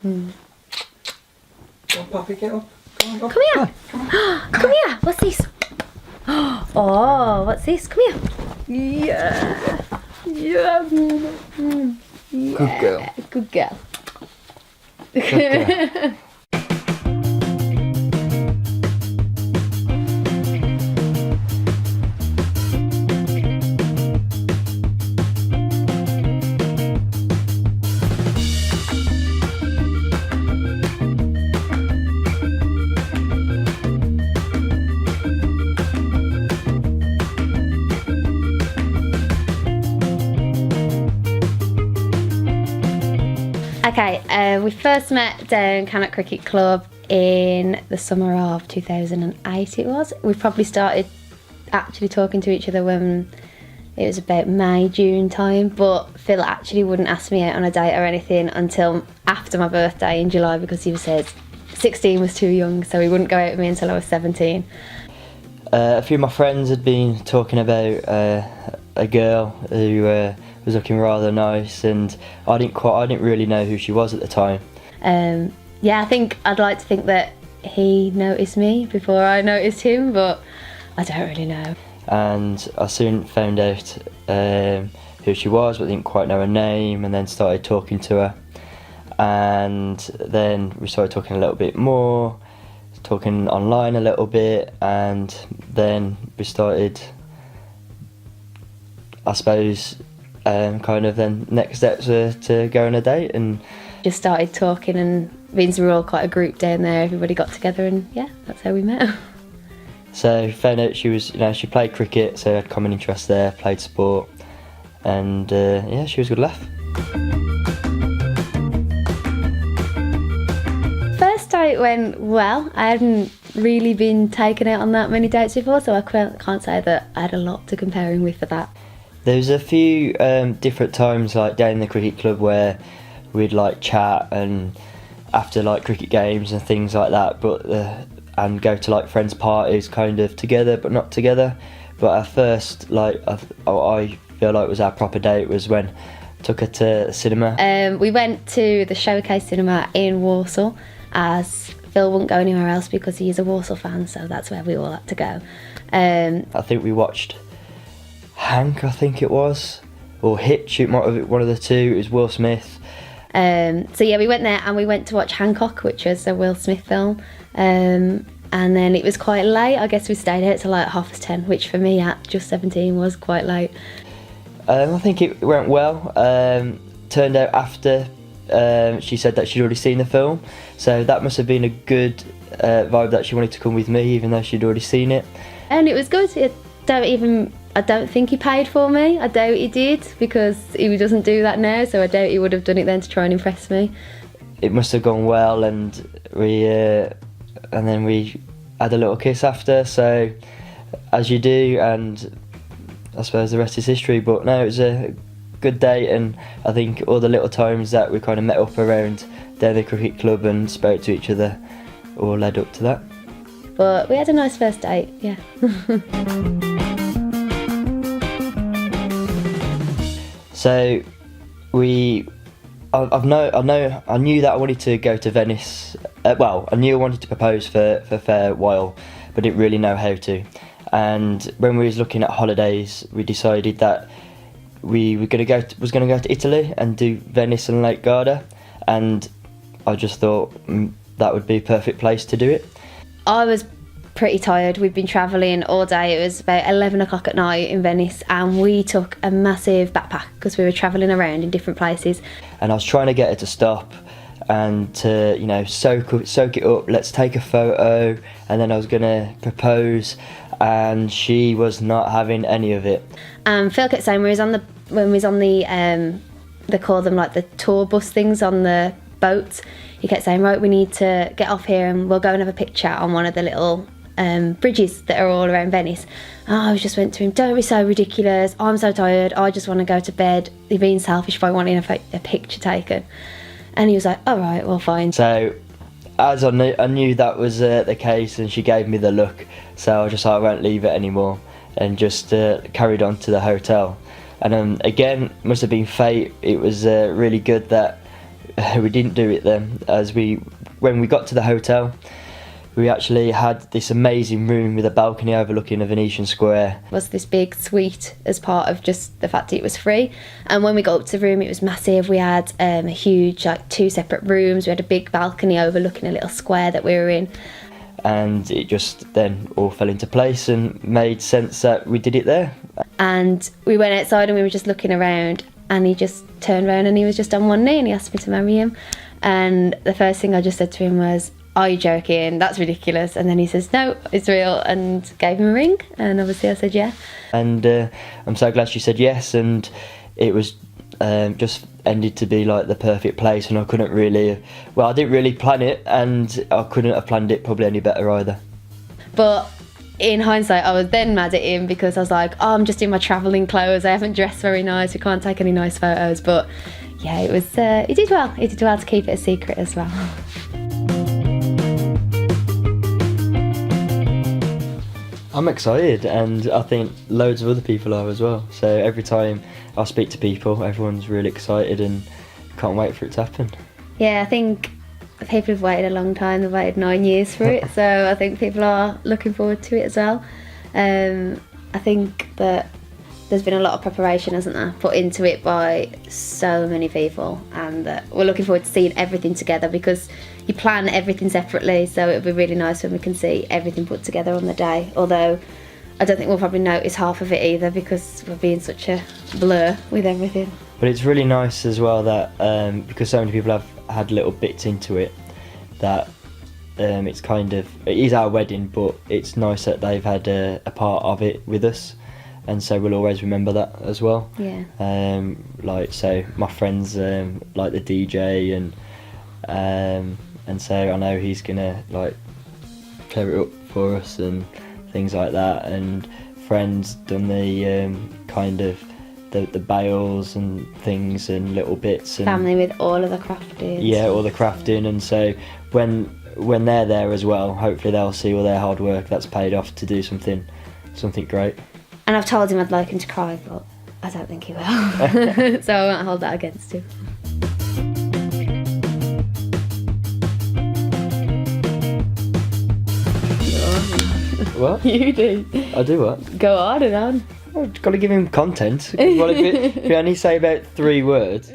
on, Poppy, get up. Come on, Come here. Come here. What's this? Oh, what's this? Come here. Yeah. Yeah. Good girl. Good girl. Good girl. Okay, we first met down Cannock Cricket Club in the summer of 2008 it was. We probably started actually talking to each other when it was about May, June time, but Phil actually wouldn't ask me out on a date or anything until after my birthday in July because he said 16 was too young, so he wouldn't go out with me until I was 17. A few of my friends had been talking about a girl who was looking rather nice, and I didn't really know who she was at the time. Yeah, I think I'd like to think that he noticed me before I noticed him, but I don't really know. And I soon found out who she was, but didn't quite know her name, and then started talking to her. And then we started talking a little bit more, talking online a little bit, and then we started, I suppose, kind of then next steps were to go on a date, and just started talking, and means we were all quite a group down there. Everybody got together, and yeah, that's how we met. So found out she was, she played cricket, so had common interest there, played sport, and yeah, she was a good laugh. First date went well. I hadn't really been taken out on that many dates before, so I can't say that I had a lot to compare him with for that. There was a few different times, like down in the cricket club, where we'd like chat and after like cricket games and things like that, but and go to like friends' parties, kind of together but not together. But our first, like I feel like was our proper date was when I took her to the cinema. We went to the Showcase Cinema in Warsaw, as Phil wouldn't go anywhere else because he is a Warsaw fan, so that's where we all had to go. I think we watched Hank, I think it was, or Hitch, it might have been one of the two. It was Will Smith. So yeah, we went there and we went to watch Hancock, which was a Will Smith film, and then it was quite late. I guess we stayed out till like 10:30, which for me at just 17 was quite late. I think it went well. Turned out after she said that she'd already seen the film, so that must have been a good vibe that she wanted to come with me even though she'd already seen it. And it was good. I don't think he paid for me. I doubt he did, because he doesn't do that now, so I doubt he would have done it then to try and impress me. It must have gone well, and then we had a little kiss after, so as you do, and I suppose the rest is history. But no, it was a good date, and I think all the little times that we kind of met up around down the cricket club and spoke to each other all led up to that. But we had a nice first date, yeah. So I knew that I wanted to go to Venice. I knew I wanted to propose for a fair while, but didn't really know how to. And when we was looking at holidays, we decided that we were going to go to Italy and do Venice and Lake Garda, and I just thought that would be a perfect place to do it. I was pretty tired. We'd been travelling all day. It was about 11 o'clock at night in Venice, and we took a massive backpack because we were travelling around in different places. And I was trying to get her to stop and to, soak it up, let's take a photo, and then I was going to propose, and she was not having any of it. Phil kept saying when we was on the they call them like the tour bus things on the boats, he kept saying, right, we need to get off here and we'll go and have a picture on one of the little bridges that are all around Venice. And I just went to him, don't be so ridiculous, I'm so tired, I just want to go to bed, you're being selfish by wanting a picture taken. And he was like, all right, well, fine. So as I knew that was the case, and she gave me the look, so I just thought I won't leave it anymore, and just carried on to the hotel. And again, must have been fate. It was really good that we didn't do it then, as when we got to the hotel, we actually had this amazing room with a balcony overlooking a Venetian Square. It was this big suite as part of just the fact that it was free. And when we got up to the room, it was massive. We had a huge, like 2 separate rooms. We had a big balcony overlooking a little square that we were in. And it just then all fell into place and made sense that we did it there. And we went outside and we were just looking around, and he just turned around and he was just on one knee and he asked me to marry him. And the first thing I just said to him was, "Are you joking? That's ridiculous." And then he says, "No, it's real," and gave him a ring. And obviously I said yeah. And I'm so glad she said yes, and it was just ended to be like the perfect place, and I couldn't really, well, I didn't really plan it, and I couldn't have planned it probably any better either. But in hindsight, I was then mad at him because I was like, "Oh, I'm just in my travelling clothes. I haven't dressed very nice. We can't take any nice photos." But yeah, it was. He did well. He did well to keep it a secret as well. I'm excited, and I think loads of other people are as well. So every time I speak to people, everyone's really excited and can't wait for it to happen. Yeah, I think people have waited a long time. They've waited 9 years for it, so I think people are looking forward to it as well. I think that there's been a lot of preparation, hasn't there, put into it by so many people, and we're looking forward to seeing everything together, because you plan everything separately, so it'll be really nice when we can see everything put together on the day. Although I don't think we'll probably notice half of it either, because we're being such a blur with everything. But it's really nice as well that because so many people have had little bits into it, that it's kind of, it is our wedding, but it's nice that they've had a part of it with us, and so we'll always remember that as well. Yeah. Like, so my friends like the DJ, and so I know he's gonna like clear it up for us and things like that, and friends done the kind of the bales and things and little bits, and Family with all of the crafting. yeah, all the crafting, and so when they're there as well, hopefully they'll see all their hard work that's paid off to do something great. And I've told him I'd like him to cry, but I don't think he will. So I won't hold that against him. What? You do. I do what? Go on and on. I've got to give him content. Well, if you only say about 3 words.